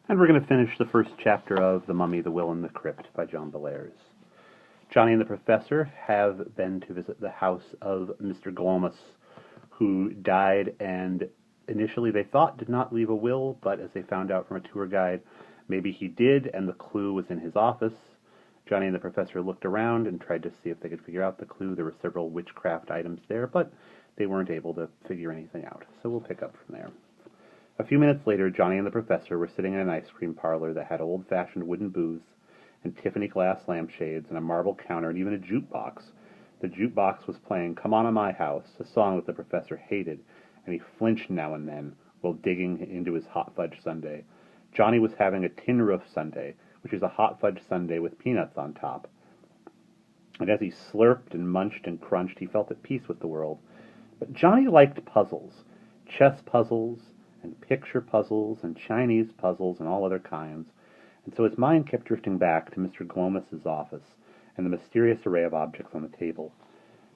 And we're going to finish the first chapter of The Mummy, the Will, and the Crypt by John Bellairs. Johnny and the Professor have been to visit the house of Mr. Glomus, who died and initially they thought did not leave a will, but as they found out from a tour guide, maybe he did, and the clue was in his office. Johnny and the Professor looked around and tried to see if they could figure out the clue. There were several witchcraft items there, but they weren't able to figure anything out. So we'll pick up from there. A few minutes later, Johnny and the Professor were sitting in an ice cream parlor that had old-fashioned wooden booths and Tiffany glass lampshades and a marble counter and even a jukebox. The jukebox was playing Come On in My House, a song that the Professor hated, and he flinched now and then while digging into his hot fudge sundae. Johnny was having a tin roof sundae, which is a hot fudge sundae with peanuts on top. And as he slurped and munched and crunched, he felt at peace with the world. But Johnny liked puzzles, chess puzzles, and picture puzzles, and Chinese puzzles, and all other kinds. And so his mind kept drifting back to Mr. Glomus's office and the mysterious array of objects on the table.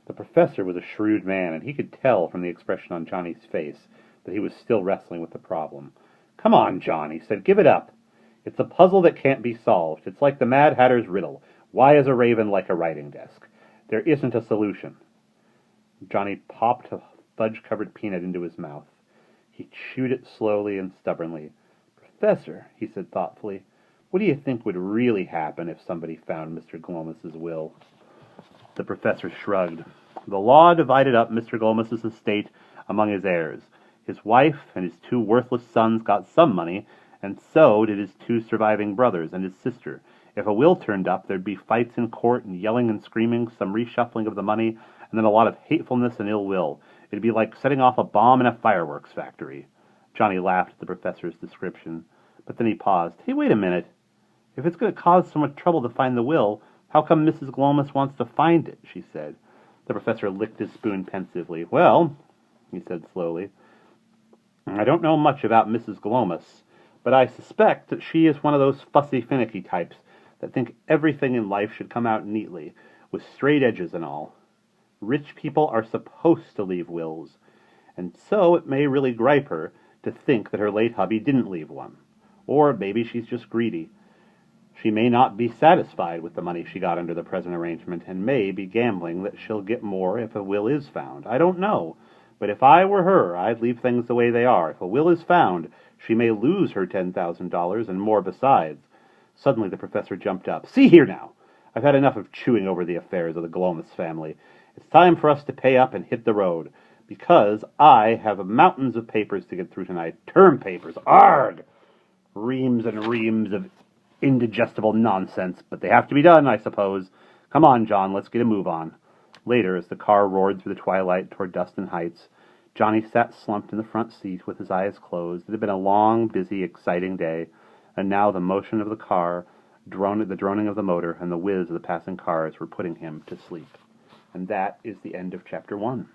The Professor was a shrewd man, and he could tell from the expression on Johnny's face that he was still wrestling with the problem. "Come on, John," he said, "give it up. It's a puzzle that can't be solved. It's like the Mad Hatter's riddle. Why is a raven like a writing desk? There isn't a solution." Johnny popped a fudge-covered peanut into his mouth. He chewed it slowly and stubbornly. "Professor," he said thoughtfully, "what do you think would really happen if somebody found Mr. Glomus's will?" The Professor shrugged. "The law divided up Mr. Glomus's estate among his heirs. His wife and his two worthless sons got some money, and so did his two surviving brothers and his sister. If a will turned up, there'd be fights in court and yelling and screaming, some reshuffling of the money, and then a lot of hatefulness and ill will. It'd be like setting off a bomb in a fireworks factory." Johnny laughed at the Professor's description, but then he paused. "Hey, wait a minute. If it's going to cause so much trouble to find the will, how come Mrs. Glomus wants to find it?" she said. The Professor licked his spoon pensively. "Well," he said slowly, "I don't know much about Mrs. Glomus, but I suspect that she is one of those fussy, finicky types that think everything in life should come out neatly, with straight edges and all. Rich people are supposed to leave wills, and so it may really gripe her to think that her late hubby didn't leave one. Or maybe she's just greedy. She may not be satisfied with the money she got under the present arrangement, and may be gambling that she'll get more if a will is found. I don't know, but if I were her, I'd leave things the way they are. If a will is found, she may lose her $10,000 and more besides." Suddenly the Professor jumped up. "See here now! I've had enough of chewing over the affairs of the Glomus family. It's time for us to pay up and hit the road, because I have mountains of papers to get through tonight. Term papers, arg! Reams and reams of indigestible nonsense, but they have to be done, I suppose. Come on, John, let's get a move on." Later, as the car roared through the twilight toward Dustin Heights, Johnny sat slumped in the front seat with his eyes closed. It had been a long, busy, exciting day, and now the motion of the car, the droning of the motor, and the whiz of the passing cars were putting him to sleep. And that is the end of Chapter 1.